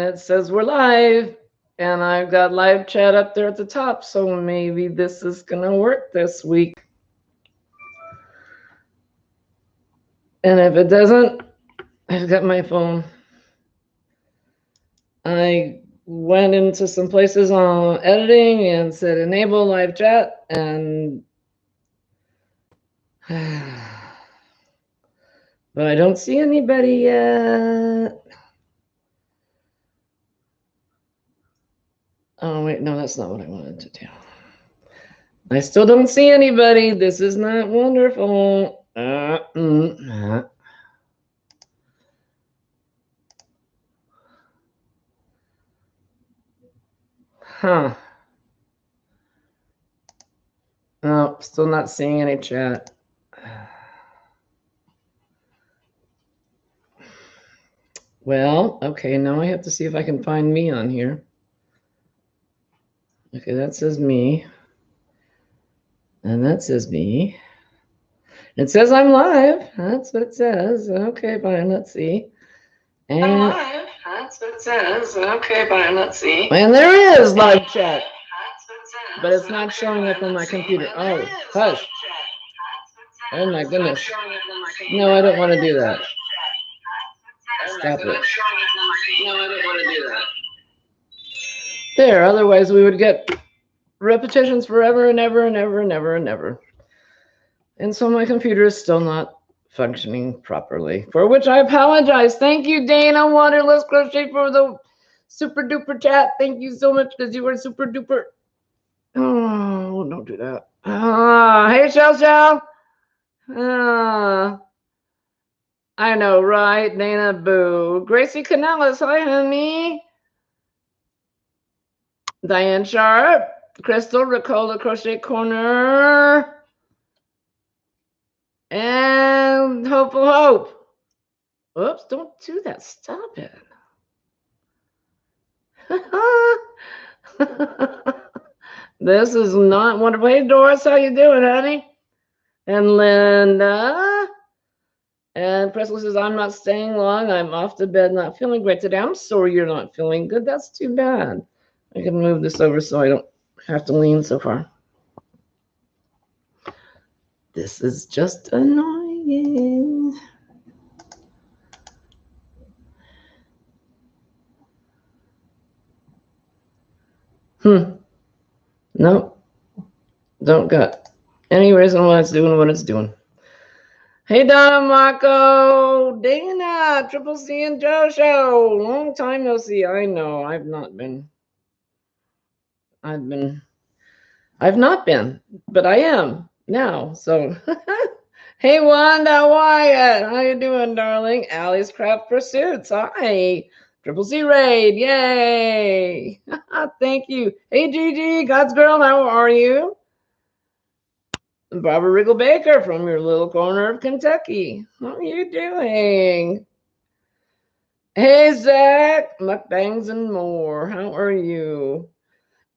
it says we're live, and I've got live chat up there at the top, so maybe this is gonna work this week. And if it doesn't, I've got my phone. I went into some places on editing and said enable live chat, and but I don't see anybody yet. Oh, wait, no, that's not what I wanted to do. I still don't see anybody. This is not wonderful. Huh. No, still not seeing any chat. Well, okay, now I have to see if I can find me on here. Okay, that says me. And that says me. It says I'm live. That's what it says. Okay, fine, let's see. And I'm live. That's what it says. Okay, fine, let's see. And there is live chat. But it's not showing up on my computer. Oh, hush. Oh my goodness. No, I don't want to do that. Stop it. No, I don't want to do that. There, otherwise we would get repetitions forever and ever and ever and ever and ever. And so my computer is still not functioning properly, for which I apologize. Thank you, Dana Waterless Crochet, for the super duper chat. Thank you so much, because you were super duper. Oh, don't do that. Hey, Shell. I know, right? Dana, boo. Gracie Canellis, hi, honey. Diane Sharp, Crystal, Ricola Crochet Corner, and Hopeful Hope. Oops, don't do that. Stop it. This is not wonderful. Hey, Doris, how you doing, honey? And Linda. And Presley says, I'm not staying long. I'm off to bed, not feeling great today. I'm sorry you're not feeling good. That's too bad. I can move this over so I don't have to lean so far. This is just annoying. Nope. Don't got any reason why it's doing what it's doing. Hey, Donna, Marco, Dana, Triple C and Joe Show. Long time no see. I know. I've not been, but I am now. So, hey, Wanda Wyatt, how you doing, darling? Allie's Craft Pursuits. Hi. Triple C Raid, yay! Thank you. Hey, Gigi, God's girl, how are you? Barbara Riggle Baker from your little corner of Kentucky. How are you doing? Hey, Zach, mukbangs and more. How are you?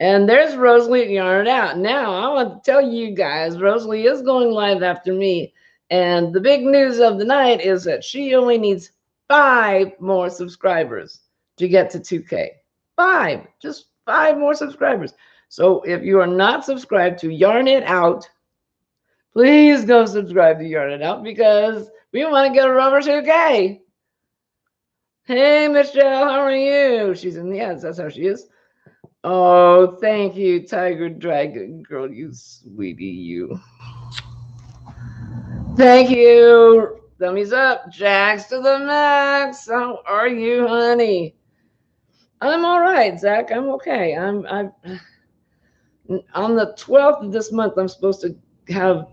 And there's Rosalie at Yarn It Out. Now, I want to tell you guys, Rosalie is going live after me. And the big news of the night is that she only needs 5 more subscribers to get to 2K. 5, just 5 more subscribers. So if you are not subscribed to Yarn It Out, please go subscribe to Yarn It Out, because we want to get a rubber 2K. Hey, Michelle, how are you? She's in the ads. That's how she is. Oh, thank you, Tiger Dragon Girl, you sweetie, you. Thank you. Thumbs up, Jax to the max. How are you, honey? I'm all right, Zach. I'm okay. I'm on the 12th of this month. I'm supposed to have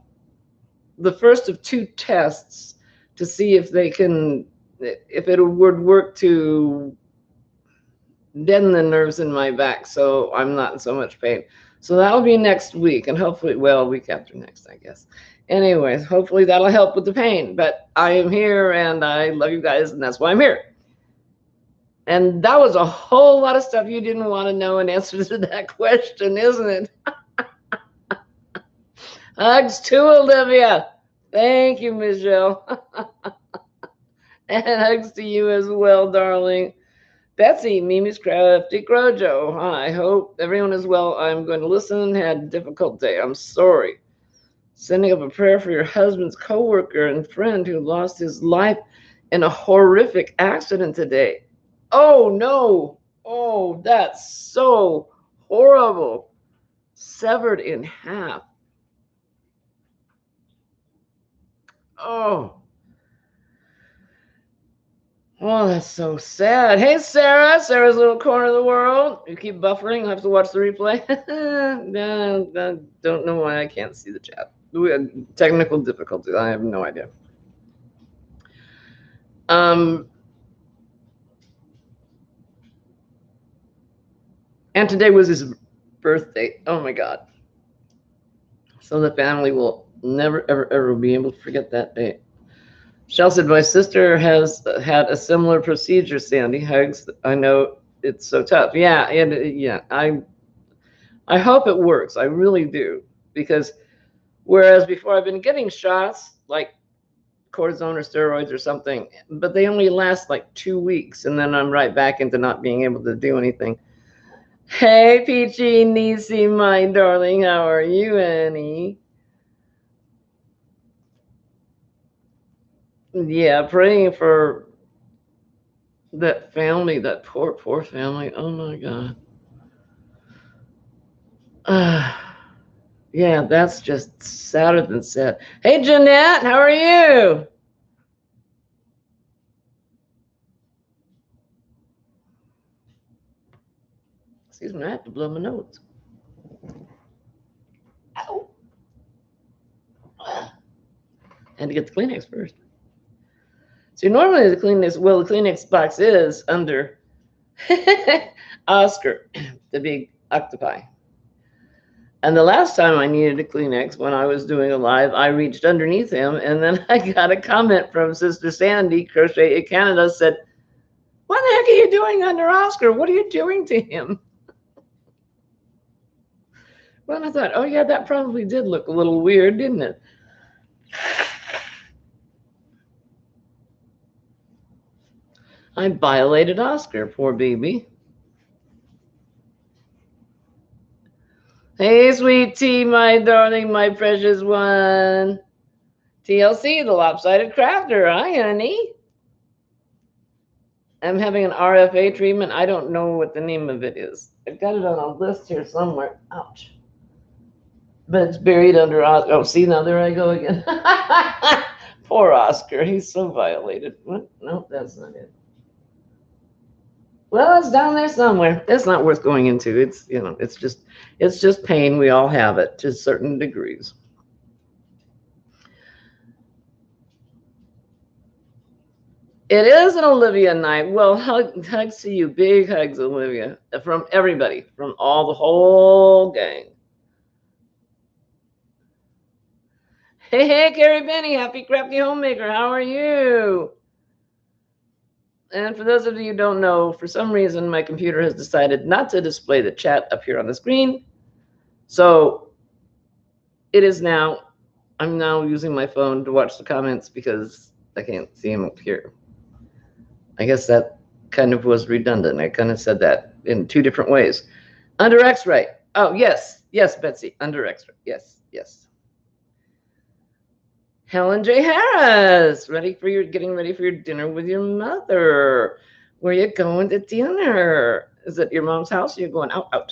the first of 2 tests to see if it would work to deaden the nerves in my back, so I'm not in so much pain. So that'll be next week, and hopefully, well, week after next, I guess. Anyways, hopefully that'll help with the pain. But I am here, and I love you guys, and that's why I'm here. And that was a whole lot of stuff you didn't want to know in answer to that question, isn't it? Hugs to Olivia. Thank you, Michelle. And hugs to you as well, darling. Betsy, Mimi's Crafty Grojo. I hope everyone is well. I'm going to listen. Had a difficult day. I'm sorry. Sending up a prayer for your husband's coworker and friend who lost his life in a horrific accident today. Oh no. Oh, that's so horrible. Severed in half. Oh. Oh, that's so sad. Hey, Sarah. Sarah's little corner of the world. You keep buffering. I'll have to watch the replay. No, don't know why I can't see the chat. We had technical difficulties. I have no idea. And today was his birthday. Oh my God. So the family will never, ever, ever be able to forget that day. Shell said, my sister has had a similar procedure, Sandy. Hugs. I know it's so tough. Yeah, yeah. I hope it works. I really do. Because whereas before I've been getting shots like cortisone or steroids or something, but they only last like 2 weeks. And then I'm right back into not being able to do anything. Hey, Peachy Niecy, my darling. How are you, Annie? Yeah, praying for that family, that poor family. Oh my God. Yeah, that's just sadder than sad. Hey, Jeanette, how are you? Excuse me, I have to blow my nose. Ow. Had to get the Kleenex first. So normally the Kleenex box is under Oscar, the big octopi. And the last time I needed a Kleenex when I was doing a live, I reached underneath him, and then I got a comment from Sister Sandy, Crochet in Canada, said, what the heck are you doing under Oscar? What are you doing to him? Well, I thought, oh yeah, that probably did look a little weird, didn't it? I violated Oscar, poor baby. Hey, sweet tea, my darling, my precious one. TLC, the lopsided crafter. Hi, honey. I'm having an RFA treatment. I don't know what the name of it is. I've got it on a list here somewhere. Ouch. But it's buried under Oscar. Oh, see, now there I go again. Poor Oscar. He's so violated. What? Nope, that's not it. Well, it's down there somewhere. It's not worth going into. It's, you know, it's just pain. We all have it to certain degrees. It is an Olivia night. Well, hugs to you. Big hugs, Olivia, from everybody, from the whole gang. Hey, Carrie Benny, happy crafty homemaker. How are you? And for those of you who don't know, for some reason, my computer has decided not to display the chat up here on the screen. So it is now, I'm now using my phone to watch the comments because I can't see them up here. I guess that kind of was redundant. I kind of said that in 2 different ways. Under X-ray. Oh, yes. Yes, Betsy. Under X-ray. Yes, yes. Helen J. Harris, getting ready for your dinner with your mother. Where you going to dinner? Is it your mom's house or you're going out?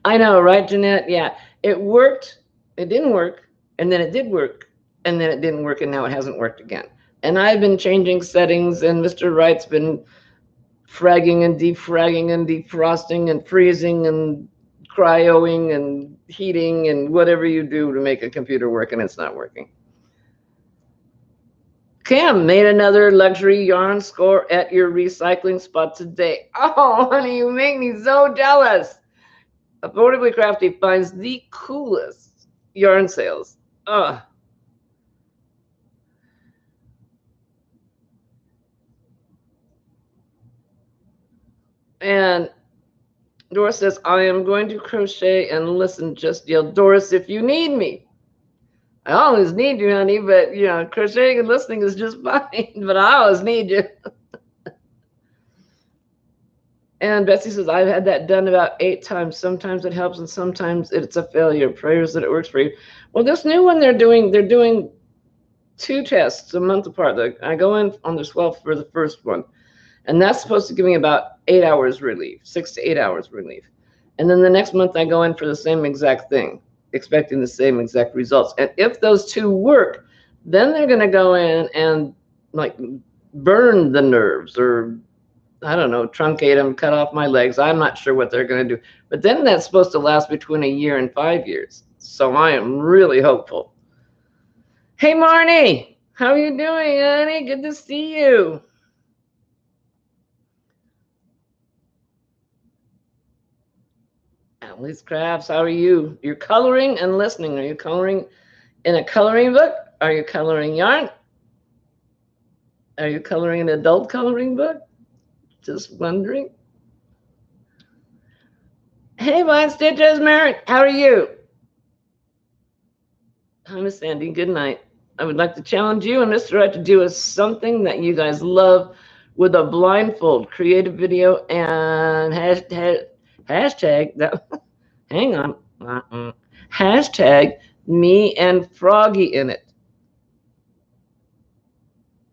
I know, right, Jeanette? Yeah, it worked. It didn't work. And then it did work. And then it didn't work. And now it hasn't worked again. And I've been changing settings. And Mr. Wright's been fragging and defragging and defrosting and freezing and cryoing and heating and whatever you do to make a computer work, and it's not working. Cam made another luxury yarn score at your recycling spot today. Oh, honey, you make me so jealous. Affordably Crafty finds the coolest yarn sales. Ugh. And Doris says, I am going to crochet and listen. Just yell, Doris, if you need me. I always need you, honey, but, you know, crocheting and listening is just fine, but I always need you. And Betsy says, I've had that done about 8 times. Sometimes it helps and sometimes it's a failure. Prayers that it works for you. Well, this new one they're doing 2 tests a month apart. I go in on the 12th for the first one, and that's supposed to give me about 8 hours relief, 6 to 8 hours relief. And then the next month I go in for the same exact thing, expecting the same exact results. And if those 2 work, then they're going to go in and like burn the nerves, or I don't know, truncate them, cut off my legs. I'm not sure what they're going to do. But then that's supposed to last between a year and 5 years. So I am really hopeful. Hey, Marnie, how are you doing, honey? Good to see you. Emily's Crafts, how are you? You're coloring and listening. Are you coloring in a coloring book? Are you coloring yarn? Are you coloring an adult coloring book? Just wondering. Hey, Vine Stitches, Merritt, how are you? Hi, Miss Sandy, good night. I would like to challenge you and Mr. Wright to do something that you guys love with a blindfold. Create a video and hashtag that. Hang on. Hashtag me and Froggy in it.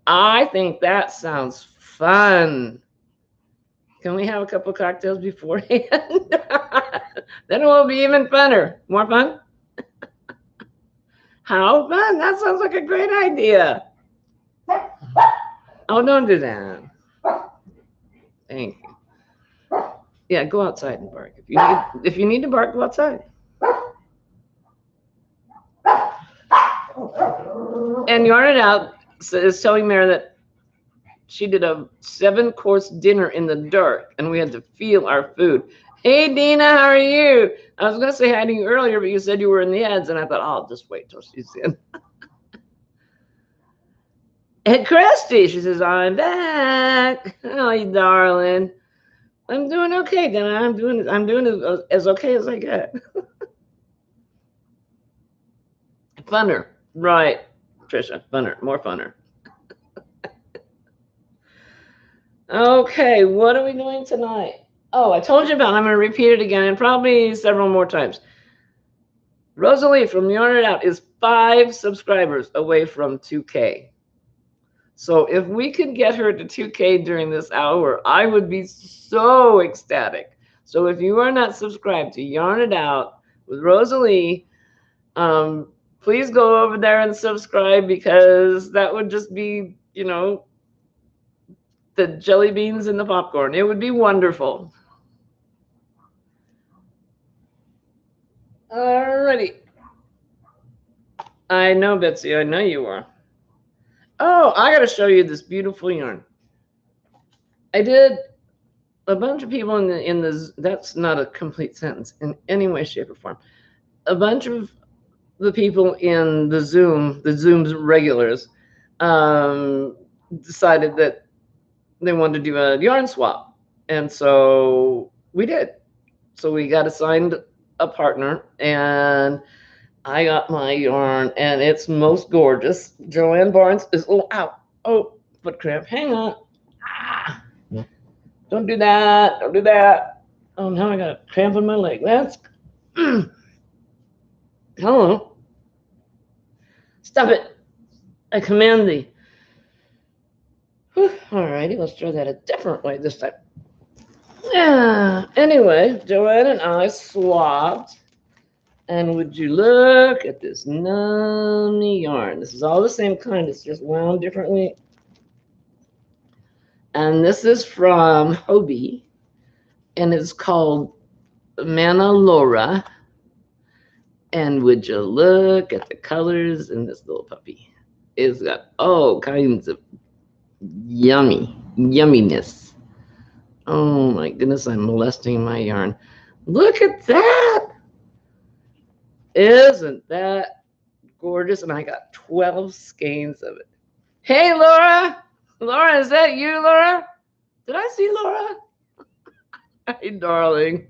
I think that sounds fun. Can we have a couple cocktails beforehand? Then it will be even funner. More fun? How fun? That sounds like a great idea. Oh, don't do that. Thank you. Yeah, go outside and bark. If you need to bark, go outside. And Yarn It Out is telling Mary that she did a 7-course dinner in the dark, and we had to feel our food. Hey, Dina, how are you? I was going to say hi to you earlier, but you said you were in the ads, and I thought, oh, I'll just wait till she's in. And Christy, she says, I'm back. Oh, you darling. I'm doing okay, Dina. I'm doing as okay as I get. Funner. Right, Trisha. Funner. More funner. Okay, what are we doing tonight? Oh, I told you about it. I'm going to repeat it again and probably several more times. Rosalie from Yarn It Out is 5 subscribers away from 2K. So if we could get her to 2K during this hour, I would be so ecstatic. So if you are not subscribed to Yarn It Out with Rosalie, please go over there and subscribe, because that would just be, you know, the jelly beans and the popcorn. It would be wonderful. Alrighty. I know, Betsy. I know you are. Oh, I got to show you this beautiful yarn. I did a bunch of people in the that's not a complete sentence in any way, shape, or form. A bunch of the people in the Zoom's regulars, decided that they wanted to do a yarn swap, and so we did. So we got assigned a partner, and I got my yarn, and it's most gorgeous. Joanne Barnes is oh, foot cramp. Hang on. Ah, don't do that. Don't do that. Oh, now I got a cramp in my leg. That's hello. Stop it. I command thee. Whew. All righty, let's try that a different way this time. Yeah. Anyway, Joanne and I swapped. And would you look at this nummy yarn? This is all the same kind. It's just wound differently. And this is from Hobbii. And it's called Mana Laura. And would you look at the colors in this little puppy? It's got all kinds of yumminess. Oh my goodness, I'm molesting my yarn. Look at that. Isn't that gorgeous? And I got 12 skeins of it. Hey, Laura. Laura, is that you, Laura? Did I see Laura? Hey, darling.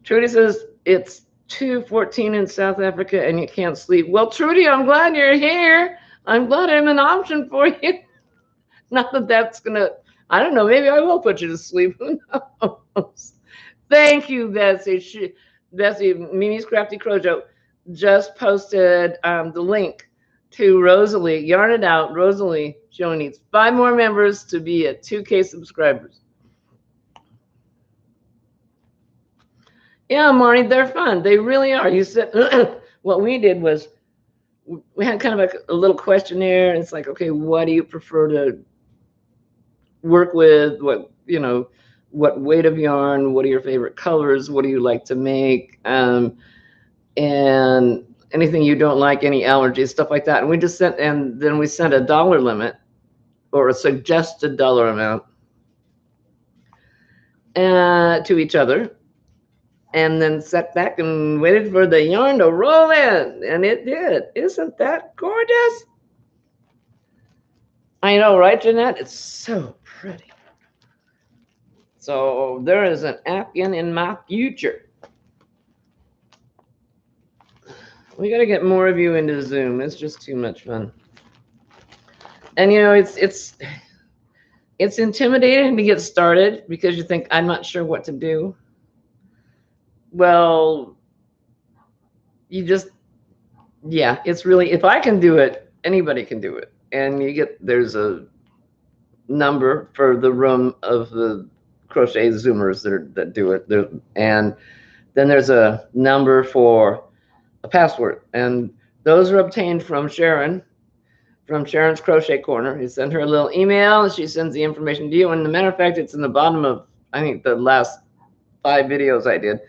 Trudy says it's 2:14 in South Africa and you can't sleep. Well, Trudy, I'm glad you're here. I'm glad I'm an option for you. Not that that's gonna, I don't know, maybe I will put you to sleep. Who knows? Thank you, Bessie. Bessie, Mimi's Crafty Crojo just posted the link to Rosalie. Yarn It Out. Rosalie, she only needs 5 more members to be at 2K subscribers. Yeah, Marnie, they're fun. They really are. You said what we did was we had kind of a little questionnaire. It's like, okay, what do you prefer to work with? What, you know, what weight of yarn? What are your favorite colors? What do you like to make? And anything you don't like, any allergies, stuff like that. And we just sent, and then we sent a dollar limit or a suggested dollar amount to each other. And then sat back and waited for the yarn to roll in. And it did. Isn't that gorgeous? I know, right, Jeanette? It's so pretty. So there is an Afghan in my future. We got to get more of you into Zoom. It's just too much fun. And you know, it's intimidating to get started because you think, I'm not sure what to do. Well, you just, yeah, it's really, if I can do it, anybody can do it. And you get, there's a number for the room of the crochet Zoomers that do it. And then there's a number for a password. And those are obtained from Sharon, from Sharon's Crochet Corner. You send her a little email and she sends the information to you. And as a matter of fact, it's in the bottom of, I think, the last 5 videos I did.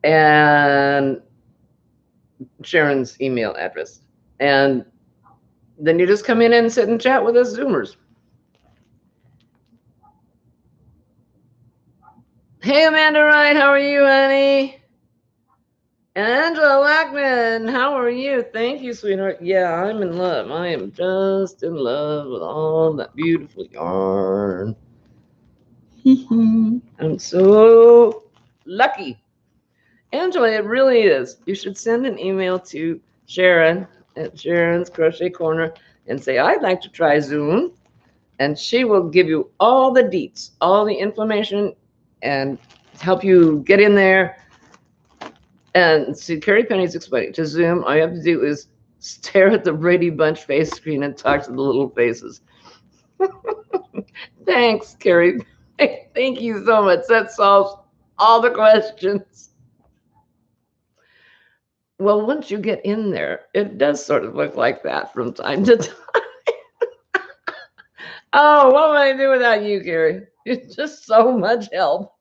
And Sharon's email address. And then you just come in and sit and chat with us Zoomers. Hey, Amanda Wright, how are you, honey? Angela Lackman, how are you? Thank you, sweetheart. Yeah, I'm in love. I am just in love with all that beautiful yarn. I'm so lucky. Angela, it really is. You should send an email to Sharon at Sharon's Crochet Corner and say, I'd like to try Zoom. And she will give you all the deets, all the information, and help you get in there. And see, Carrie Penny's explaining to Zoom, all you have to do is stare at the Brady Bunch face screen and talk to the little faces. Thanks, Carrie. Thank you so much. That solves all the questions. Well, once you get in there, it does sort of look like that from time to time. Oh, what would I do without you, Carrie? You're just so much help.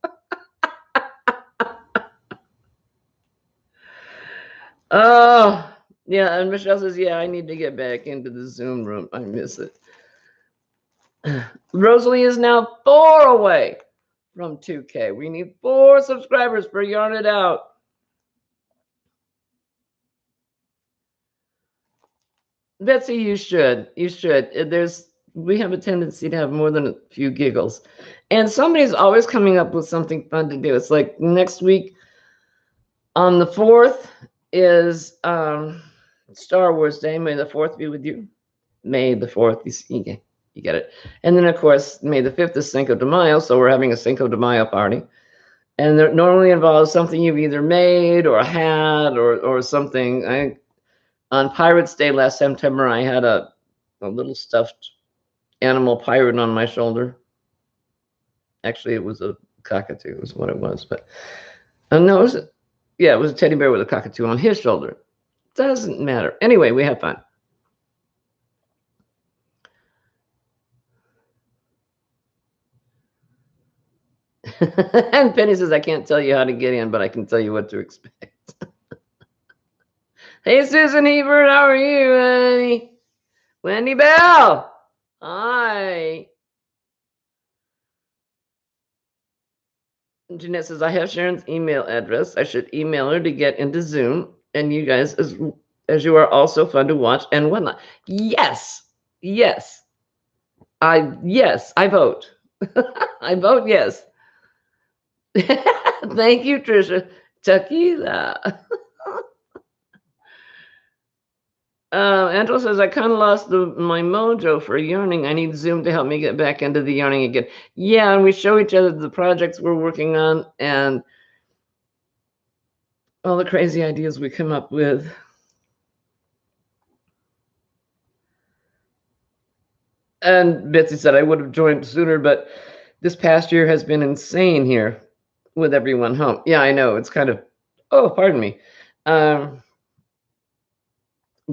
Oh, yeah. And Michelle says, yeah, I need to get back into the Zoom room. I miss it. Rosalie is now 4 away from 2K. We need 4 subscribers for Yarn It Out. Betsy, you should. You should. We have a tendency to have more than a few giggles. And somebody's always coming up with something fun to do. It's like next week on the 4th is Star Wars Day. May the 4th be with you. May the 4th. You get it. And then, of course, May the 5th is Cinco de Mayo. So we're having a Cinco de Mayo party. And it normally involves something you've either made or had or something. On Pirates Day last September, I had a little stuffed animal pirate on my shoulder. Actually, it was a cockatoo is what it was. But no, it was a teddy bear with a cockatoo on his shoulder. Doesn't matter. Anyway, we have fun. And Penny says, I can't tell you how to get in, but I can tell you what to expect. Hey, Susan Hebert, how are you, honey? Wendy Bell, hi. Jeanette says, I have Sharon's email address. I should email her to get into Zoom. And you guys, as you are also fun to watch and whatnot. Yes, yes. I vote. I vote yes. Thank you, Trisha. Tequila. Angela says, I kind of lost my mojo for yarning. I need Zoom to help me get back into the yarning again. Yeah, and we show each other the projects we're working on and all the crazy ideas we come up with. And Betsy said, I would have joined sooner, but this past year has been insane here with everyone home. Yeah, I know. It's kind of, oh, pardon me.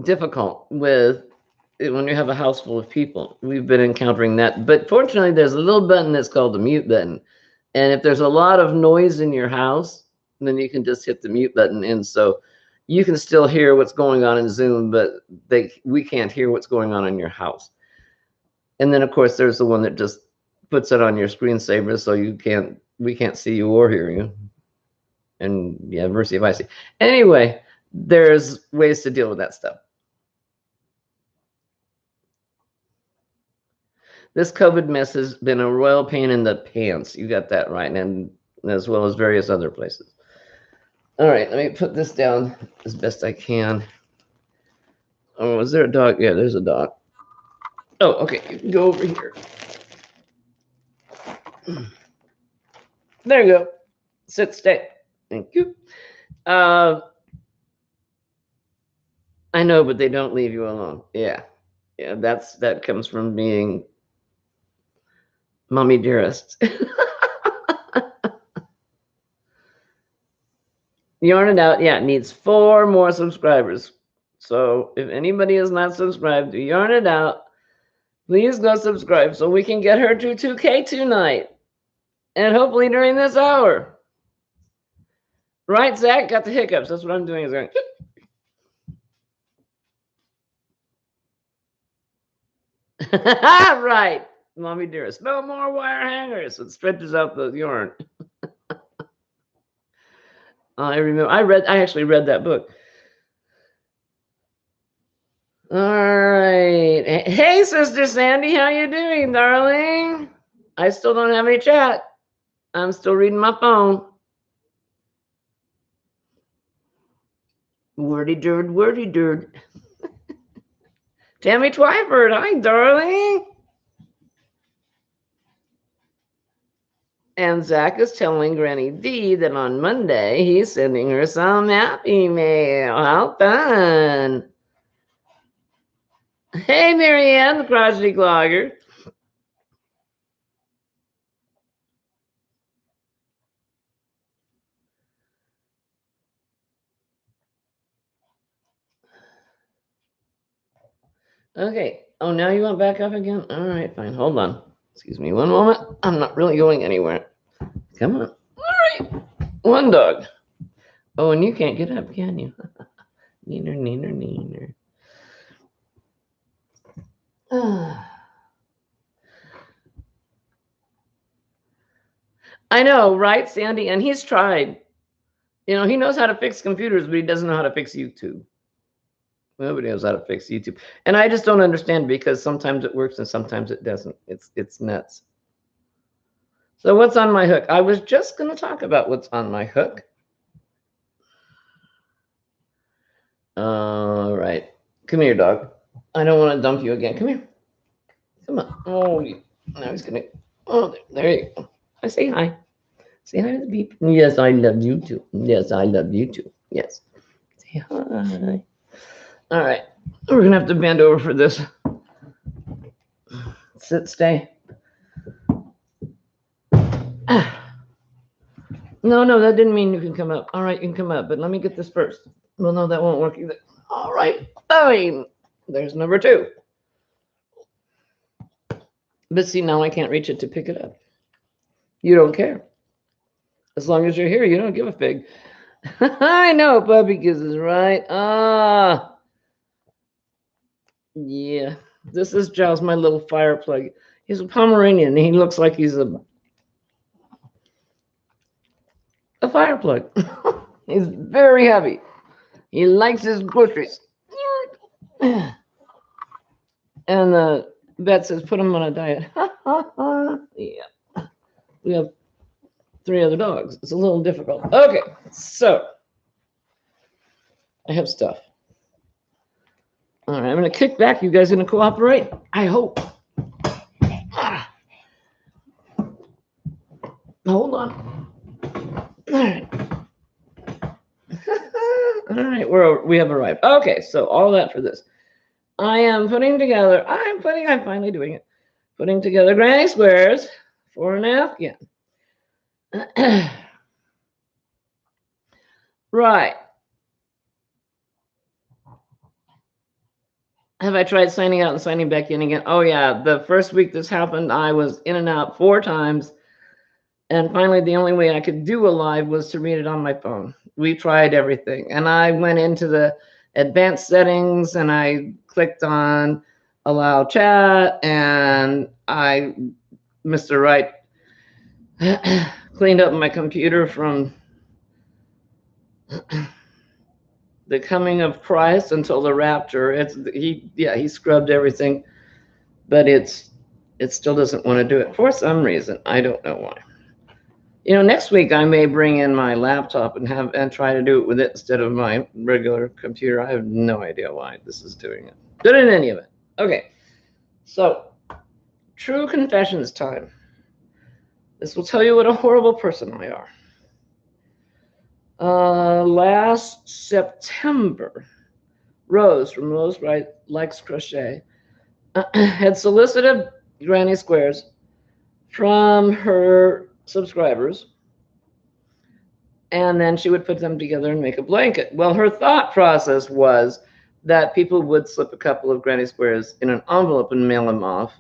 Difficult with when you have a house full of people. We've been encountering that. But fortunately, there's a little button that's called the mute button. And if there's a lot of noise in your house, then you can just hit the mute button. And so you can still hear what's going on in Zoom, but we can't hear what's going on in your house. And then, of course, there's the one that just puts it on your screensaver so we can't see you or hear you. And yeah, mercy if I see. Anyway, there's ways to deal with that stuff. This COVID mess has been a royal pain in the pants. You got that right, and as well as various other places. All right, let me put this down as best I can. Oh, is there a dog? Yeah, there's a dog. Oh, okay, you can go over here. There you go. Sit, stay. Thank you. I know, but they don't leave you alone. Yeah. Yeah, that comes from being mommy dearest. Yarn It Out, yeah, it needs 4 more subscribers. So if anybody is not subscribed to Yarn It Out, please go subscribe so we can get her to 2K tonight. And hopefully during this hour. Right, Zach? Got the hiccups. That's what I'm doing. Is going, right, mommy dearest. No more wire hangers. It stretches out the yarn. I remember. I actually read that book. All right. Hey, Sister Sandy, how you doing, darling? I still don't have any chat. I'm still reading my phone. Wordy dirt. Tammy Twyford, hi, darling. And Zach is telling Granny D that on Monday he's sending her some happy mail. How fun. Hey, Marianne, the crotchety clogger. Okay. Oh, now you want back up again? All right, fine. Hold on. Excuse me one moment. I'm not really going anywhere. Come on. All right. One dog. Oh, and you can't get up, can you? Neener. I know, right, Sandy? And he's tried. You know, he knows how to fix computers, but he doesn't know how to fix YouTube. Nobody knows how to fix YouTube. And I just don't understand because sometimes it works and sometimes it doesn't. It's nuts. So what's on my hook? I was just going to talk about what's on my hook. All right. Come here, dog. I don't want to dump you again. Come here. Come on. Oh, now he's going to. Oh, there you go. I say hi. Say hi to the people. Yes, I love you too. Yes, I love you too. Yes. Say hi. All right. We're going to have to bend over for this. Sit, stay. No, that didn't mean you can come up. All right, you can come up, but let me get this first. Well, no, that won't work either. All right, fine. There's number 2. But see, now I can't reach it to pick it up. You don't care. As long as you're here, you don't give a fig. I know, puppy kisses, right? Yeah. This is Giles, my little fire plug. He's a Pomeranian. He looks like he's a fire plug. He's very heavy. He likes his groceries. And vet says, put him on a diet. Yeah. We have 3 other dogs. It's a little difficult. Okay, so I have stuff. All right, I'm going to kick back. You guys going to cooperate? I hope. Hold on. All right. All right, we have arrived. Okay, so all that for this. I am putting together, I'm finally doing it. Putting together granny squares for an Afghan. Right. Have I tried signing out and signing back in again? Oh yeah, the first week this happened, I was in and out 4 times. And finally, the only way I could do a live was to read it on my phone. We tried everything. And I went into the advanced settings and I clicked on allow chat, and Mr. Wright cleaned up my computer from the coming of Christ until the rapture. He scrubbed everything, but it still doesn't want to do it for some reason. I don't know why. Next week I may bring in my laptop and try to do it with it instead of my regular computer. I have no idea why this is doing it. But in any event, okay. So, true confessions time. This will tell you what a horrible person I are. Last September, Rose from Rose Wright Likes Crochet had solicited granny squares from her subscribers, and then she would put them together and make a blanket. Well, her thought process was that people would slip a couple of granny squares in an envelope and mail them off,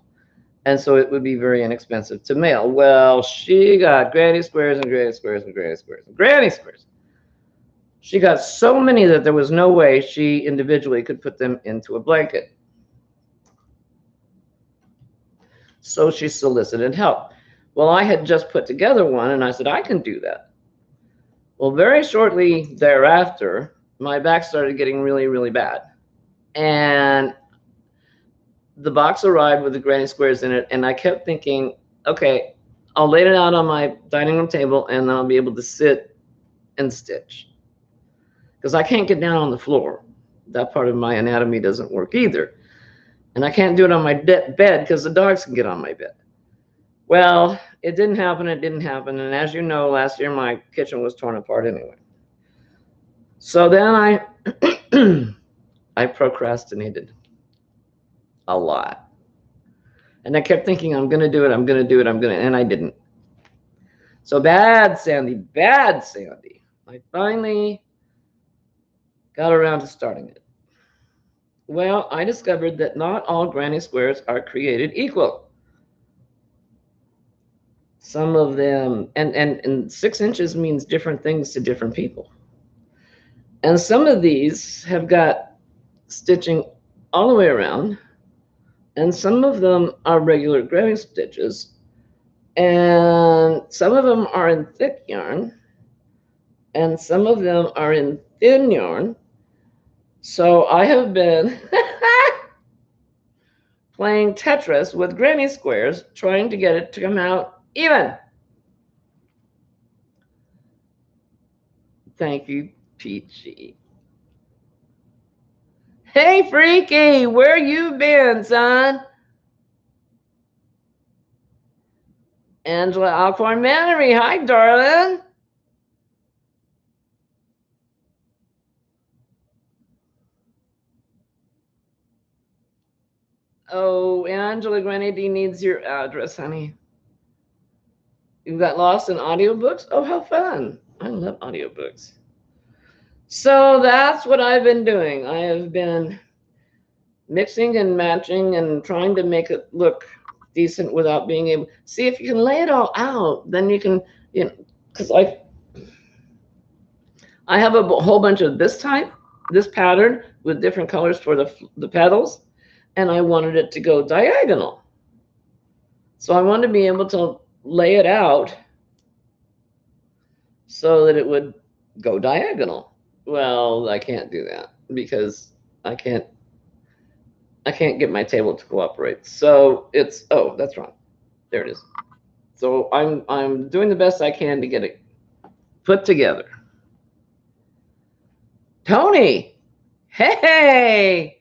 and so it would be very inexpensive to mail. Well, she got granny squares and granny squares and granny squares and granny squares. She got so many that there was no way she individually could put them into a blanket. So she solicited help. Well, I had just put together one, and I said, I can do that. Well, very shortly thereafter, my back started getting really, really bad. And the box arrived with the granny squares in it, and I kept thinking, okay, I'll lay it out on my dining room table, and then I'll be able to sit and stitch. Because I can't get down on the floor. That part of my anatomy doesn't work either. And I can't do it on my bed because the dogs can get on my bed. Well, it didn't happen. And as you know, last year my kitchen was torn apart anyway. So then I procrastinated a lot. And I kept thinking, I'm going to do it. And I didn't. So bad, Sandy. I finally got around to starting it. Well, I discovered that not all granny squares are created equal. Some of them, and 6 inches means different things to different people. And some of these have got stitching all the way around, and some of them are regular granny stitches, and some of them are in thick yarn, and some of them are in thin yarn. So I have been playing Tetris with granny squares, trying to get it to come out even. Thank you, Peachy. Hey, Freaky, where you been, son? Angela Alcorn Mannery, hi, darling. Oh, Angela Grenady needs your address, honey. You got lost in audiobooks? Oh, how fun. I love audiobooks. So that's what I've been doing. I have been mixing and matching and trying to make it look decent without being able. See, if you can lay it all out, then you can, because I have a whole bunch of this type, this pattern with different colors for the petals, and I wanted it to go diagonal. So I wanted to be able to lay it out so that it would go diagonal. Well, I can't do that because I can't get my table to cooperate. So it's, oh, that's wrong. There it is. So I'm doing the best I can to get it put together. Tony, hey,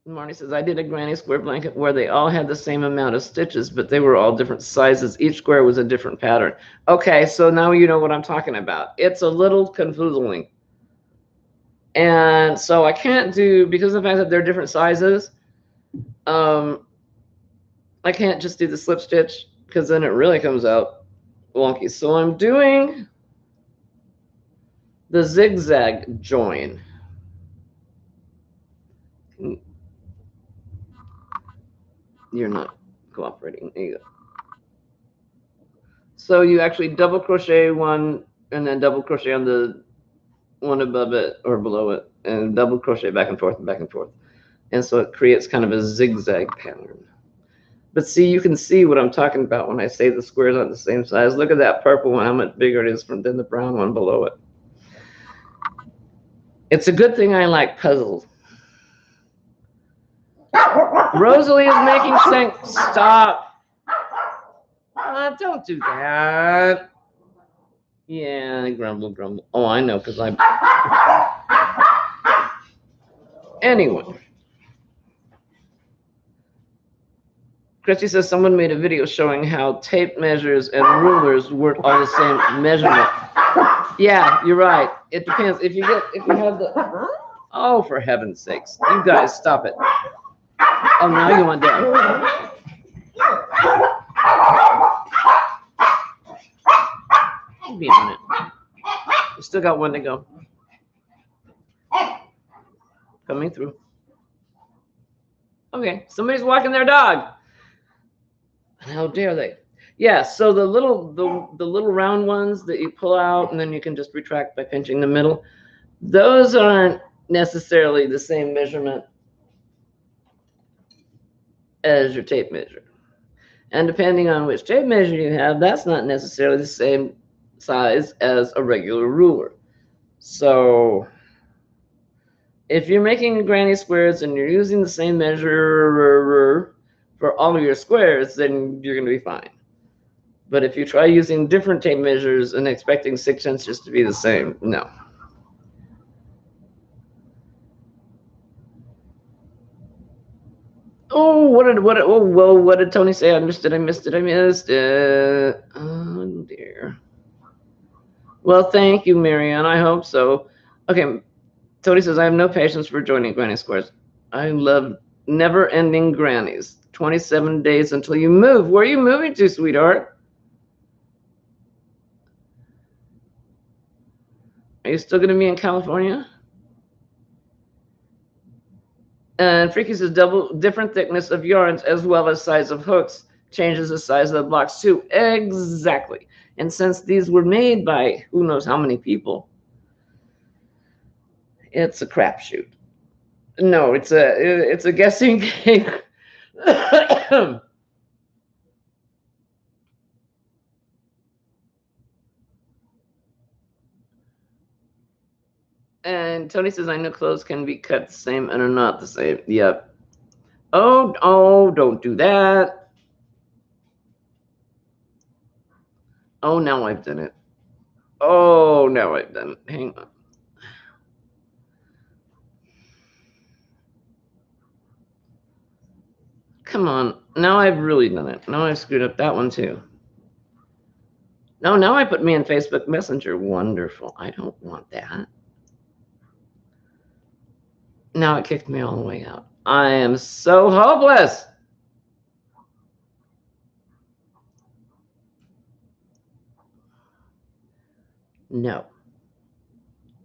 Marty says, I did a granny square blanket where they all had the same amount of stitches, but they were all different sizes. Each square was a different pattern. Okay, so now you know what I'm talking about. It's a little confusing. And so I can't do, because of the fact that they're different sizes, I can't just do the slip stitch because then it really comes out wonky. So I'm doing the zigzag join. You're not cooperating. There you go. So you actually double crochet one and then double crochet on the one above it or below it and double crochet back and forth and back and forth. And so it creates kind of a zigzag pattern. But see, you can see what I'm talking about when I say the squares aren't the same size. Look at that purple one, how much bigger it is than the brown one below it. It's a good thing I like puzzles. Rosalie is making sense. Stop. Don't do that. Yeah, grumble, grumble. Oh, I know, because I'm... Anyway. Christy says someone made a video showing how tape measures and rulers weren't all the same measurement. Yeah, you're right. It depends. If you have the... Oh, for heaven's sakes. You guys, stop it. Oh, now you want that. Give me a minute. We still got one to go. Coming through. Okay, somebody's walking their dog. How dare they? Yeah, so the little round ones that you pull out and then you can just retract by pinching the middle, those aren't necessarily the same measurement as your tape measure. And depending on which tape measure you have, that's not necessarily the same size as a regular ruler. So if you're making granny squares and you're using the same measure for all of your squares, then you're going to be fine. But if you try using different tape measures and expecting 6 inches to be the same, no. Oh, what did Tony say? I missed it. Oh dear. Well, thank you, Marianne. I hope so. Okay, Tony says, I have no patience for joining granny squares. I love never-ending grannies. 27 days until you move. Where are you moving to, sweetheart? Are you still going to be in California? And Freaky says different thickness of yarns as well as size of hooks changes the size of the blocks too. Exactly. And since these were made by who knows how many people, it's a crapshoot. No, it's a guessing game. And Tony says, I know clothes can be cut the same and are not the same. Yep. Oh, don't do that. Oh, now I've done it. Oh, now I've done it. Hang on. Come on. Now I've really done it. Now I've screwed up that one too. No, now I put me in Facebook Messenger. Wonderful. I don't want that. Now it kicked me all the way out. I am so hopeless. No.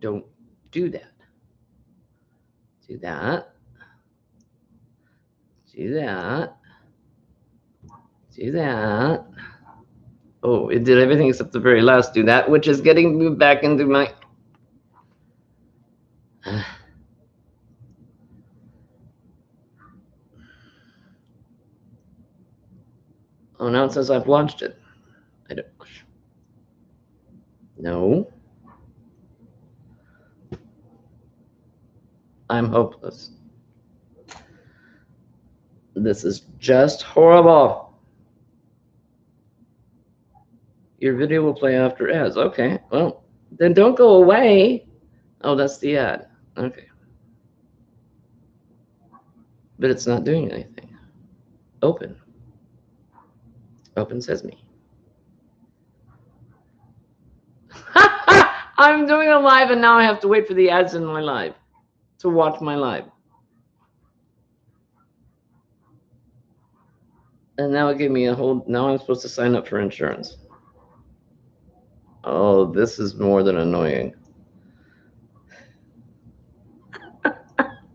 Don't do that. Do that. Do that. Do that. Oh, it did everything except the very last do that, which is getting me back into my... Oh, now it says I've launched it. I don't... No. I'm hopeless. This is just horrible. Your video will play after ads. Okay, well, then don't go away. Oh, that's the ad. Okay. but it's not doing anything. Open. Open Sesame. I'm doing a live and now I have to wait for the ads in my live to watch my live. And now it gave me a whole, now I'm supposed to sign up for insurance. Oh, this is more than annoying.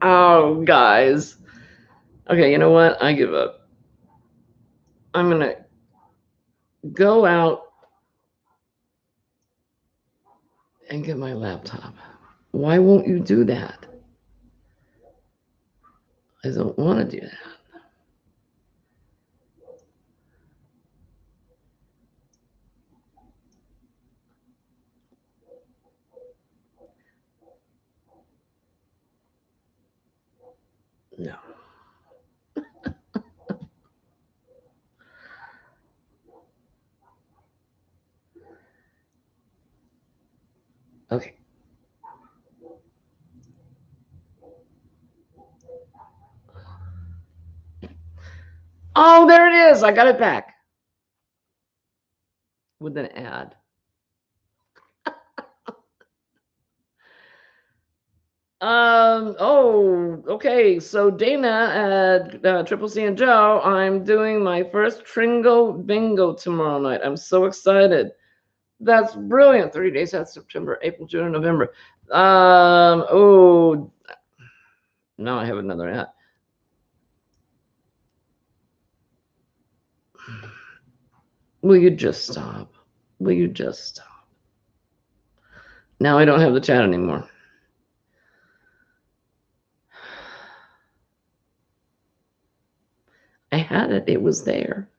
Oh, guys. Okay, you know what? I give up. I'm going to go out and get my laptop. Why won't you do that? I don't want to do that. No. Okay. Oh, there it is. I got it back. With an ad. Oh, okay. So Dana at Triple C and Joe, I'm doing my first Tringo bingo tomorrow night. I'm so excited. That's brilliant. 30 days out, September, April, June, and November. Oh, now I have another ad. Will you just stop? Will you just stop? Now I don't have the chat anymore. I had it. It was there.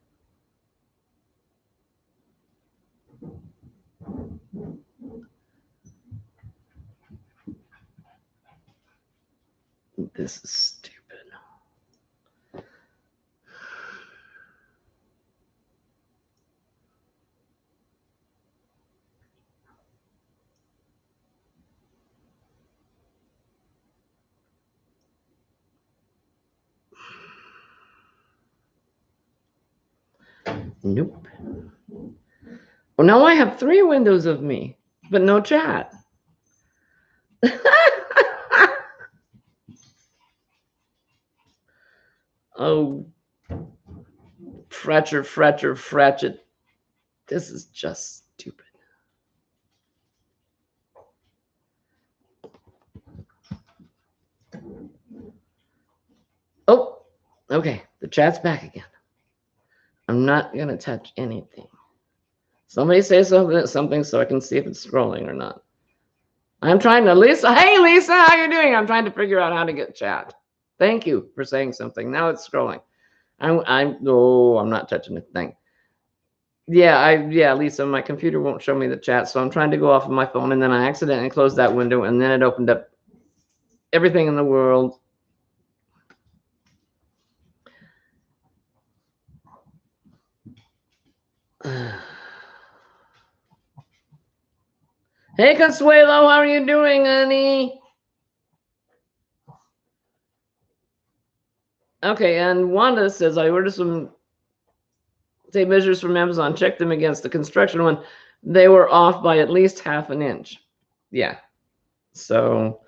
This is stupid. Nope. Well, now I have 3 windows of me, but no chat. Oh, Fratcher. This is just stupid. Oh, okay. The chat's back again. I'm not going to touch anything. Somebody say something so I can see if it's scrolling or not. I'm trying to, Lisa. Hey, Lisa, how you doing? I'm trying to figure out how to get chat. Thank you for saying something. Now it's scrolling. I'm not touching the thing. Yeah, Lisa, my computer won't show me the chat, so I'm trying to go off of my phone, and then I accidentally closed that window, and then it opened up everything in the world. Hey, Consuelo, how are you doing, honey? Okay, and Wanda says, I ordered some tape measures from Amazon. Check them against the construction one. They were off by at least ½ an inch. Yeah. So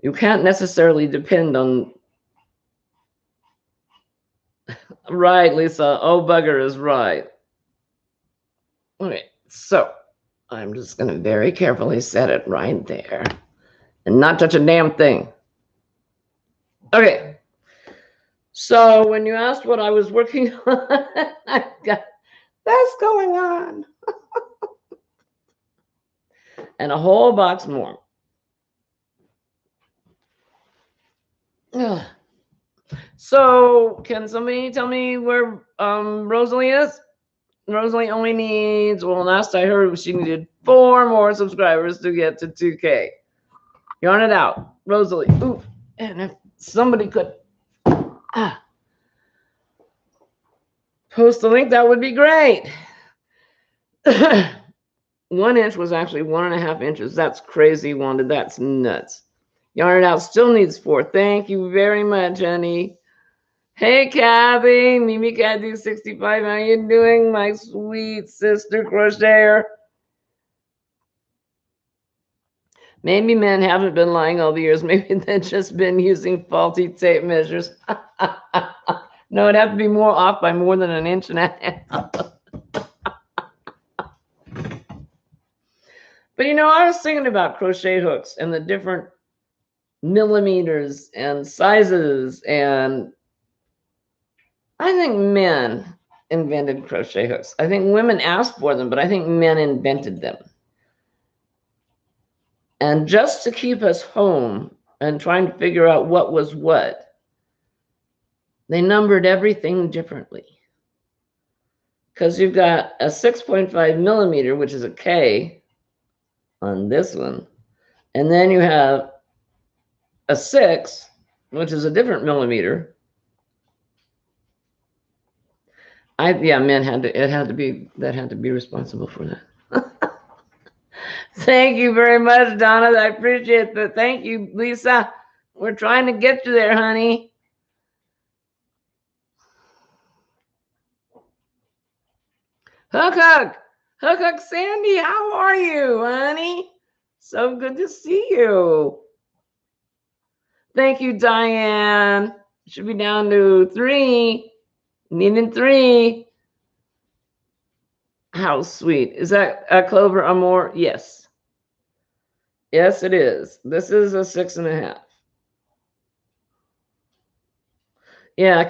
you can't necessarily depend on. Right, Lisa. Oh, bugger is right. Okay, so I'm just going to very carefully set it right there and not touch a damn thing. Okay. So when you asked what I was working on, I got that's going on. And a whole box more. Ugh. So can somebody tell me where Rosalie is? Rosalie only needs, well, last I heard she needed 4 more subscribers to get to 2K. Yarn it out. Rosalie. Ooh. And if somebody could post the link, that would be great. 1 inch was actually 1.5 inches. That's crazy, Wanda. That's nuts. Yarn It Out still needs 4. Thank you very much, honey. Hey, Kathy, Mimi Kathy 65. How you doing, my sweet sister crocheter? Maybe men haven't been lying all the years. Maybe they've just been using faulty tape measures. No, it'd have to be more off by more than 1.5 inches. But I was thinking about crochet hooks and the different millimeters and sizes, and I think men invented crochet hooks. I think women asked for them, but I think men invented them. And just to keep us home and trying to figure out what was what, they numbered everything differently. Because you've got a 6.5 millimeter, which is a K on this one. And then you have a 6, which is a different millimeter. Men had to be responsible for that. Thank you very much, Donna. I appreciate that. Thank you, Lisa. We're trying to get you there, honey. Hook Sandy, how are you, honey? So good to see you. Thank you, Diane. Should be down to 3. Needing 3. How sweet. Is that a clover or more? Yes. Yes, it is. This is a 6.5. Yeah,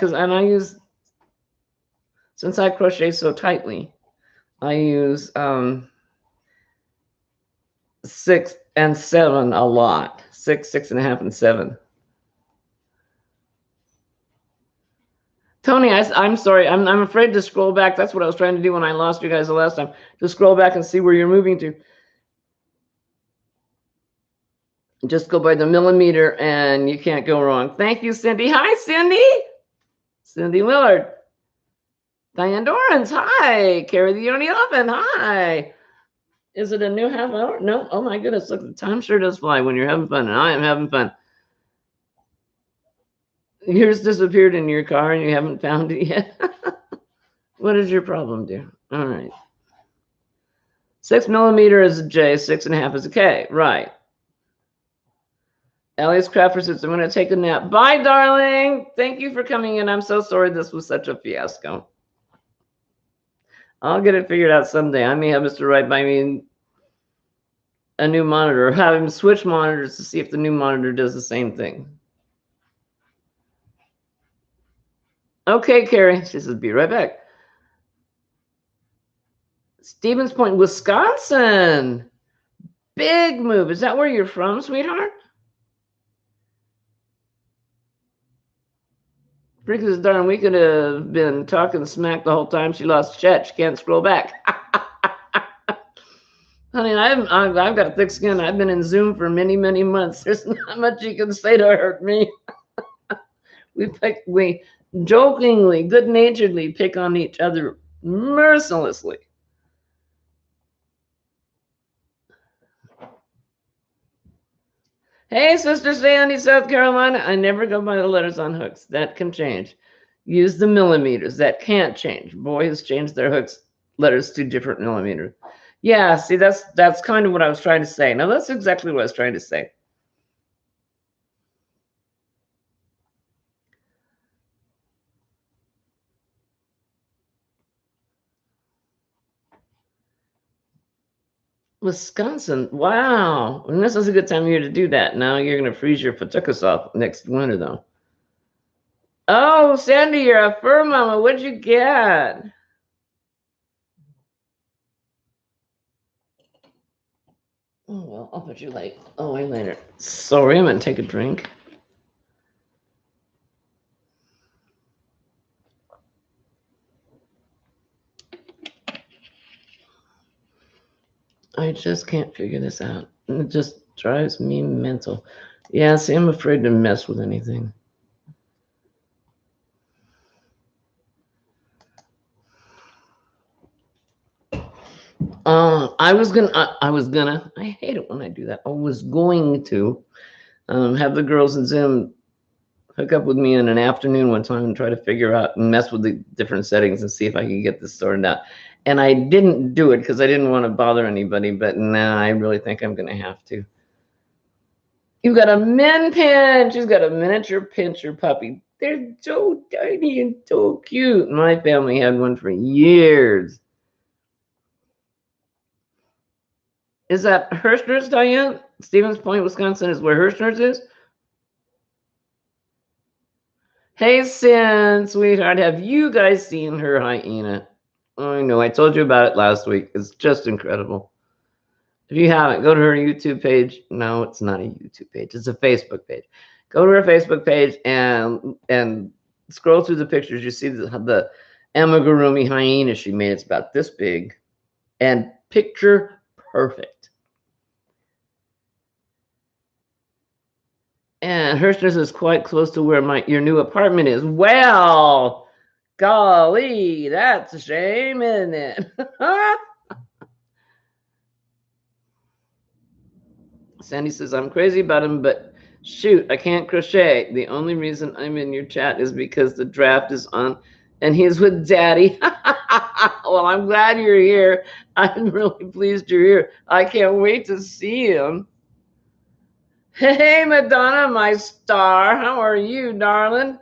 since I crochet so tightly, I use 6 and 7 a lot. 6, 6.5, and 7. Tony, I'm sorry. I'm afraid to scroll back. That's what I was trying to do when I lost you guys the last time. To scroll back and see where you're moving to. Just go by the millimeter and you can't go wrong. Thank you, Cindy. Hi, Cindy. Cindy Willard. Diane Dorrance. Hi. Carrie the Only Elephant. Hi. Is it a new half hour? No. Oh, my goodness. Look, the time sure does fly when you're having fun. And I am having fun. Yours disappeared in your car and you haven't found it yet. What is your problem, dear? All right. 6 millimeter is a J, 6.5 is a K. Right. Ellie's Crafter says, I'm going to take a nap. Bye, darling. Thank you for coming in. I'm so sorry this was such a fiasco. I'll get it figured out someday. I may have Mr. Wright buy me a new monitor, or have him switch monitors to see if the new monitor does the same thing. Okay, Carrie. She says, be right back. Stevens Point, Wisconsin. Big move. Is that where you're from, sweetheart? Because darn, we could have been talking smack the whole time. She lost chat. She can't scroll back. Honey, I've got a thick skin. I've been in Zoom for many, many months. There's not much you can say to hurt me. We jokingly, good-naturedly pick on each other mercilessly. Hey, Sister Sandy, South Carolina. I never go by the letters on hooks. That can change. Use the millimeters. That can't change. Boys change their hooks letters to different millimeters. Yeah, see, that's kind of what I was trying to say. Now, that's exactly what I was trying to say. Wisconsin. Wow. And this is a good time of year to do that. Now you're going to freeze your patukas off next winter, though. Oh, Sandy, you're a fur mama. What'd you get? Oh, well, I'll put you late. Oh, wait later. Sorry, I'm going to take a drink. I just can't figure this out. It just drives me mental. Yeah, see, I'm afraid to mess with anything. I hate it when I do that. I was going to Have the girls in Zoom hook up with me in an afternoon one time and try to figure out and mess with the different settings and see if I can get this sorted out. And I didn't do it because I didn't want to bother anybody, but now I really think I'm going to have to. You've got a min pinch. She's got a miniature pinscher puppy. They're so tiny and so cute. My family had one for years. Is that Hirschner's, Diane? Stevens Point, Wisconsin is where Hirschner's is? Hey, Sin, sweetheart, have you guys seen her hyena? I know, I told you about it last week. It's just incredible. If you haven't, go to her YouTube page. No, it's not a YouTube page. It's a Facebook page. Go to her Facebook page and scroll through the pictures. You see the amigurumi hyena she made. It's about this big and picture perfect. And Hirschner's is quite close to where your new apartment is. Well, golly, that's a shame, isn't it? Sandy says, I'm crazy about him, but shoot, I can't crochet. The only reason I'm in your chat is because the draft is on and he's with Daddy. Well, I'm glad you're here. I'm really pleased you're here. I can't wait to see him. Hey, Madonna, my star. How are you, darling?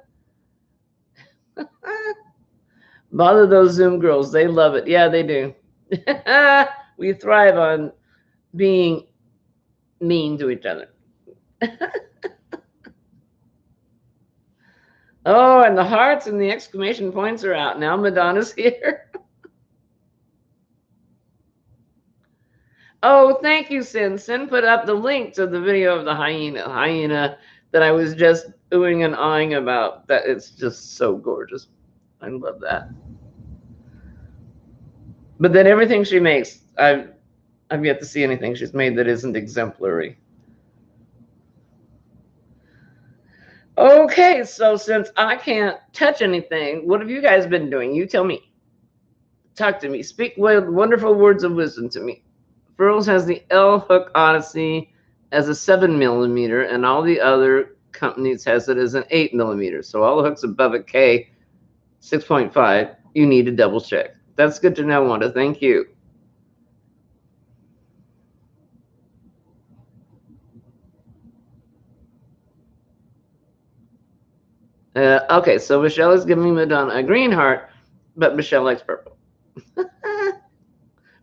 Bother those Zoom girls. They love it. Yeah, they do. We thrive on being mean to each other. Oh, and the hearts and the exclamation points are out. Now Madonna's here. Oh, thank you, Sin. Sin put up the link to the video of the hyena that I was just oohing and eyeing about. That it's just so gorgeous. I love that. But then everything she makes, I've yet to see anything she's made that isn't exemplary. Okay, so since I can't touch anything, what have you guys been doing? You tell me. Talk to me. Speak wonderful words of wisdom to me. Furls has the L Hook Odyssey as a 7mm, and all the other companies has it as an 8mm. So all the hooks above a K 6.5, you need to double check. That's good to know, Wanda. Thank you. Okay, so Michelle is giving Madonna a green heart, but Michelle likes purple.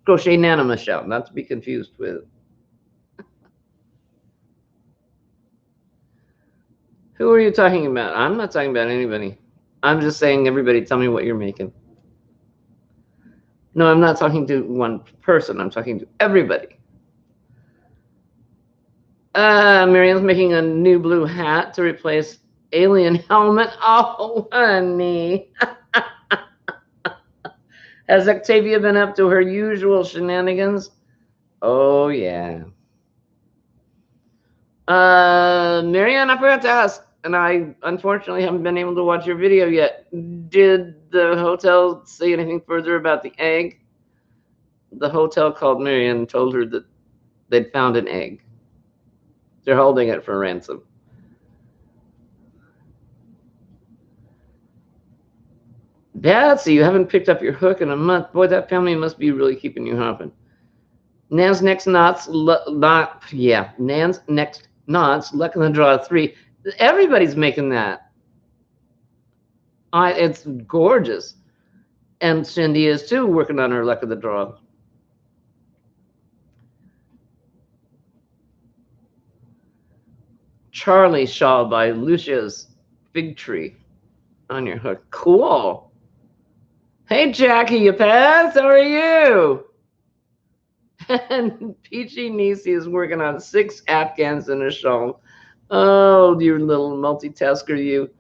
Crochet Nana Michelle, not to be confused with. Who are you talking about? I'm not talking about anybody. I'm just saying, everybody, tell me what you're making. No, I'm not talking to one person. I'm talking to everybody. Miriam's making a new blue hat to replace alien helmet. Oh, honey. Has Octavia been up to her usual shenanigans? Oh, yeah. Marianne, I forgot to ask, and I unfortunately haven't been able to watch your video yet. Did the hotel say anything further about the egg? The hotel called Marianne and told her that they'd found an egg. They're holding it for ransom. Betsy, you haven't picked up your hook in a month. Boy, that family must be really keeping you hopping. Nan's next knots, Nan's next knots, luck in the draw 3. Everybody's making that. It's gorgeous. And Cindy is too, working on her luck of the draw. Charlie shawl by Lucia's Fig Tree on your hook. Cool. Hey, Jackie, you pass. How are you? And Peachy Nisi is working on 6 Afghans in a shawl. Oh, you little multitasker, you.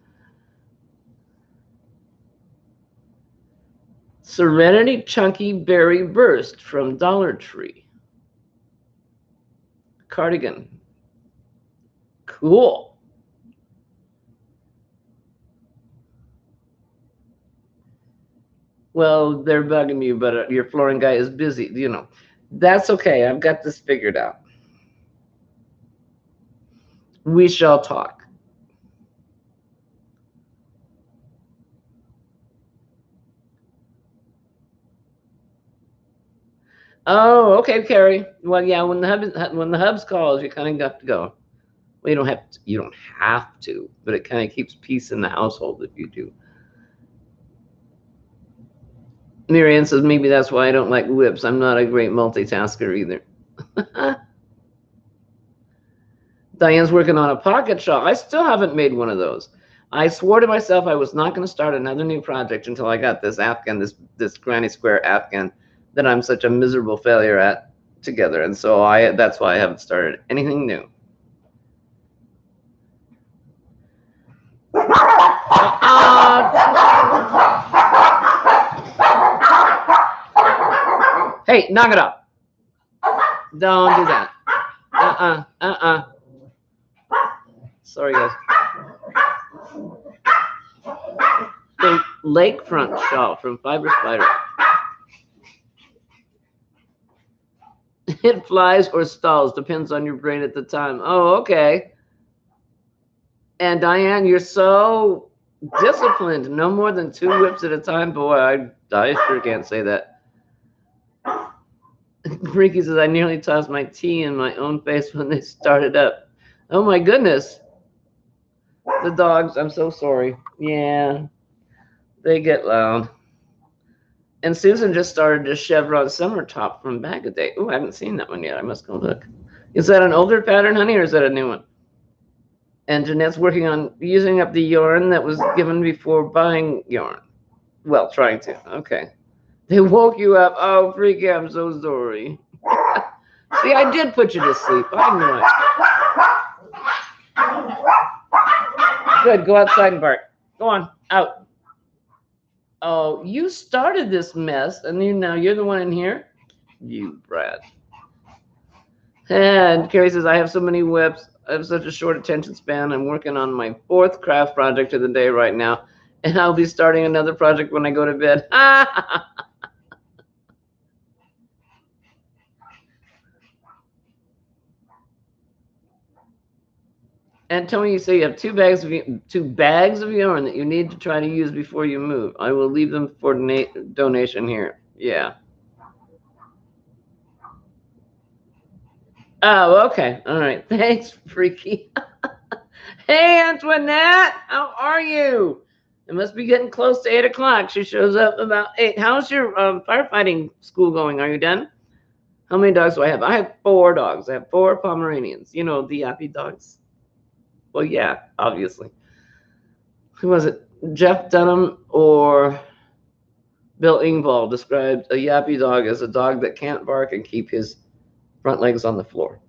Serenity Chunky Berry Burst from Dollar Tree. Cardigan. Cool. Well, they're bugging you, but your flooring guy is busy. You know, that's okay. I've got this figured out. We shall talk. Oh, okay, Carrie. Well, yeah, when the hubs calls, you kind of got to go. Well, you don't have to, but it kind of keeps peace in the household if you do. Marianne says maybe that's why I don't like whips. I'm not a great multitasker either. Diane's working on a pocket shawl. I still haven't made one of those. I swore to myself I was not going to start another new project until I got this Afghan, this granny square Afghan that I'm such a miserable failure at together. And so that's why I haven't started anything new. Hey, knock it off. Don't do that. Sorry, guys. The lakefront shawl from Fiber Spider. It flies or stalls, depends on your brain at the time. Oh, okay. And Diane, you're so disciplined. No more than 2 whips at a time. Boy, I sure can't say that. Ricky says, I nearly tossed my tea in my own face when they started up. Oh my goodness. The dogs, I'm so sorry. Yeah, they get loud. And Susan just started a Chevron summer top from Bag a Day. Oh, I haven't seen that one yet. I must go look. Is that an older pattern, honey, or is that a new one? And Jeanette's working on using up the yarn that was given before buying yarn. Well, trying to. Okay. They woke you up. Oh, Freaky, I'm so sorry. See, I did put you to sleep. I knew it. Good. Go outside and bark. Go on. Out. Oh, you started this mess, and now you're the one in here? You brat. And Carrie says, I have so many whips. I have such a short attention span. I'm working on my 4th craft project of the day right now, and I'll be starting another project when I go to bed. And Tony, you say you have 2 bags of yarn that you need to try to use before you move. I will leave them for donation here. Yeah. Oh, okay. All right. Thanks, Freaky. Hey, Antoinette, how are you? It must be getting close to 8 o'clock. She shows up about 8. How's your firefighting school going? Are you done? How many dogs do I have? I have 4 dogs. I have 4 Pomeranians. You know, the yappy dogs. Well, yeah, obviously. Who was it? Jeff Dunham or Bill Engvall described a yappy dog as a dog that can't bark and keep his front legs on the floor.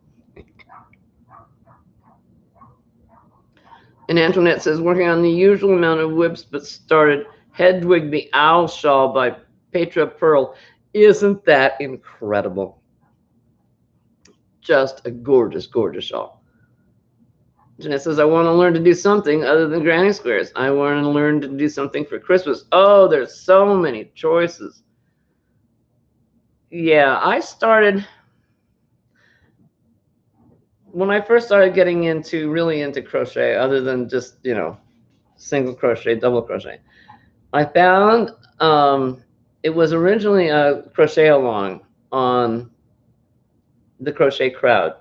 And Antoinette says, working on the usual amount of whips, but started Hedwig the Owl Shawl by Petra Pearl. Isn't that incredible? Just a gorgeous, gorgeous shawl. Jeanette says, I want to learn to do something other than granny squares. I want to learn to do something for Christmas. Oh, there's so many choices. Yeah, I started, when I first started getting really into crochet, other than just, single crochet, double crochet, I found it was originally a crochet along on the Crochet Crowd.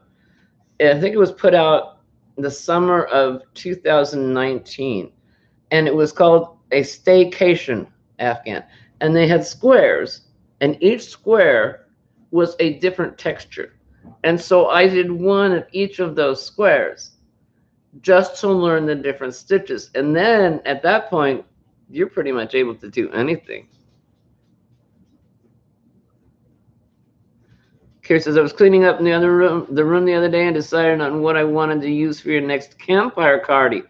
I think it was put out the summer of 2019, and it was called a staycation Afghan. And they had squares, and each square was a different texture. And so I did one of each of those squares just to learn the different stitches. And then at that point, you're pretty much able to do anything. Kira says, I was cleaning up in the room the other day and decided on what I wanted to use for your next campfire party.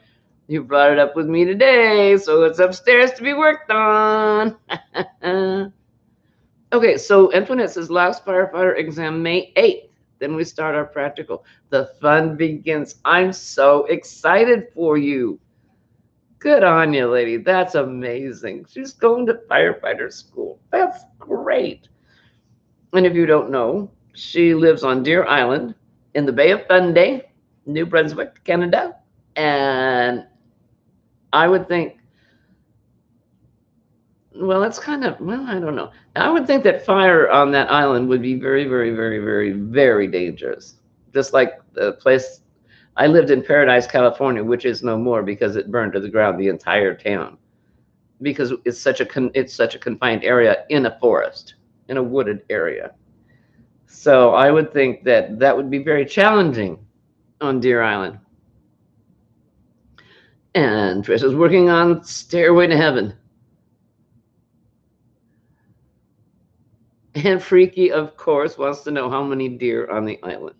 You brought it up with me today, so it's upstairs to be worked on. Okay, so Antoinette says, last firefighter exam May 8th. Then we start our practical. The fun begins. I'm so excited for you. Good on you, lady. That's amazing. She's going to firefighter school. That's great. And if you don't know, she lives on Deer Island in the Bay of Fundy. New Brunswick, Canada. And I would think, well, it's kind of, well, I don't know. I would think that fire on that island would be very, very, very, very, very dangerous. Just like the place I lived in, Paradise, California, which is no more because it burned to the ground the entire town, because it's such a confined area in a forest, in a wooded area. So I would think that that would be very challenging on Deer Island. And Trish is working on Stairway to Heaven. And Freaky, of course, wants to know how many deer on the island.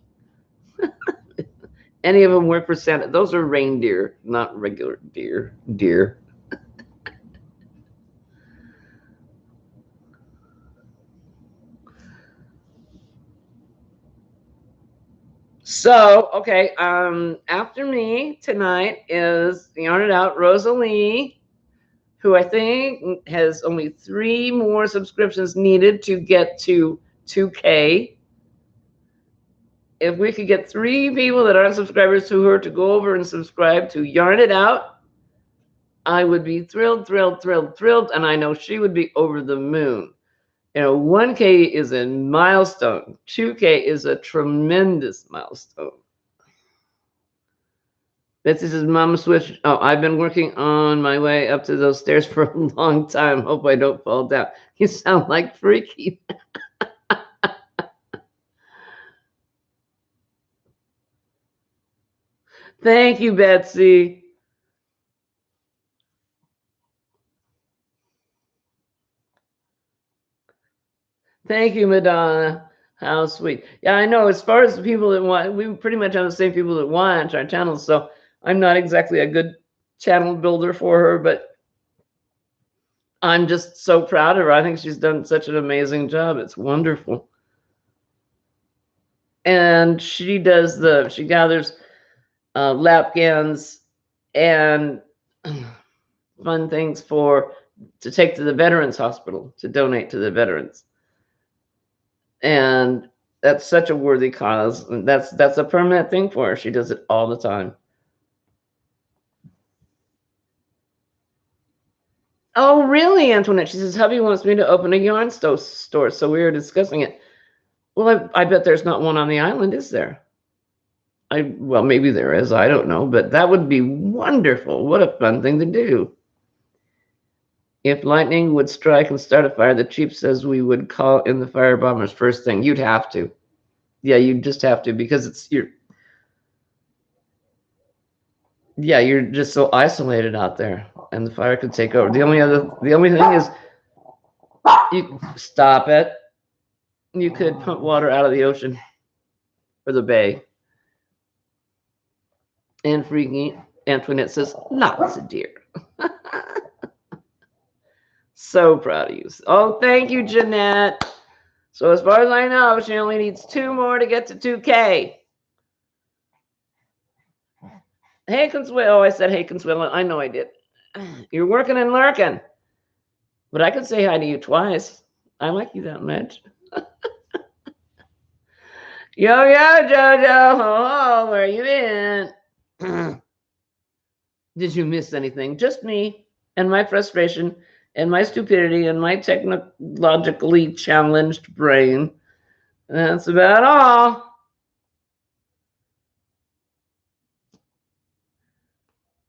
Any of them work for Santa? Those are reindeer, not regular deer. Deer. So, okay, after me tonight is Yarn It Out Rosalie, who I think has only 3 more subscriptions needed to get to 2K. If we could get 3 people that aren't subscribers to her to go over and subscribe to Yarn It Out, I would be thrilled, thrilled, thrilled, thrilled, and I know she would be over the moon. 1K is a milestone. 2K is a tremendous milestone. This is Mama Switch. Oh, I've been working on my way up to those stairs for a long time. Hope I don't fall down. You sound like Freaky. Thank you, Betsy. Thank you, Madonna. How sweet. Yeah, I know. As far as the people that want, we pretty much have the same people that watch our channels. So I'm not exactly a good channel builder for her, but I'm just so proud of her. I think she's done such an amazing job. It's wonderful. And she gathers lapgans and fun things to take to the Veterans Hospital, to donate to the veterans. And that's such a worthy cause. And that's a permanent thing for her. She does it all the time. Oh, really, Antoinette? She says, hubby wants me to open a yarn store, so we were discussing it. Well, I bet there's not one on the island, is there? Well, maybe there is. I don't know, but that would be wonderful. What a fun thing to do. If lightning would strike and start a fire, the chief says we would call in the fire bombers first thing. You'd have to. Yeah, you'd just have to, because you're just so isolated out there, and the fire could take over. The only thing is, you stop it. You could pump water out of the ocean or the bay. And Freaky Antoinette says, lots of deer. So proud of you. Oh, thank you, Jeanette. So as far as I know, she only needs 2 more to get to 2K. Hey, Consuelo. Oh, I said hey, Consuelo. I know I did. You're working and lurking. But I could say hi to you twice. I like you that much. Yo, Jojo. Oh, where you been? Did you miss anything? Just me and my frustration and my stupidity and my technologically challenged brain. That's about all.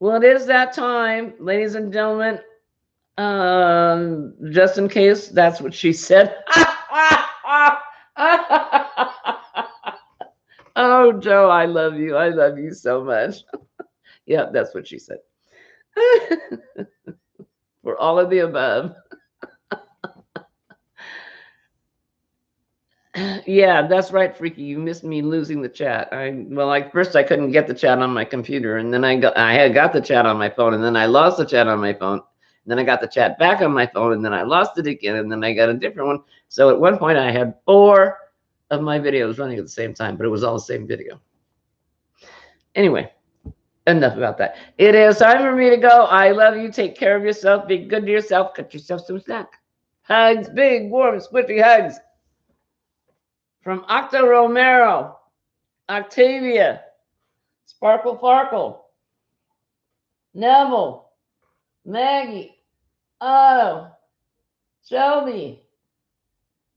Well, it is that time, ladies and gentlemen. Just in case that's what she said. Oh, Joe, I love you. I love you so much. Yeah, that's what she said. For all of the above. Yeah, that's right, Freaky. You missed me losing the chat. First I couldn't get the chat on my computer, and then I had got the chat on my phone, and then I lost the chat on my phone. And then I got the chat back on my phone, and then I lost it again, and then I got a different one. So at one point I had 4 of my videos running at the same time, but it was all the same video. Anyway, enough about that. It is time for me to go. I love you. Take care of yourself. Be good to yourself. Cut yourself some slack. Hugs, big, warm, squiffy hugs. From Octo Romero, Octavia, Sparkle Farkle, Neville, Maggie, Otto, Shelby,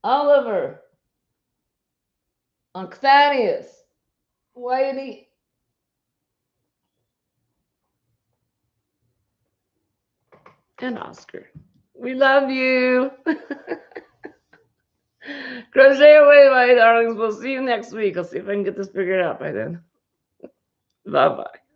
Oliver, Uncle Thaddeus, Whitey, and Oscar. We love you. Crochet away, my darlings. We'll see you next week. I'll see if I can get this figured out by then. Bye-bye.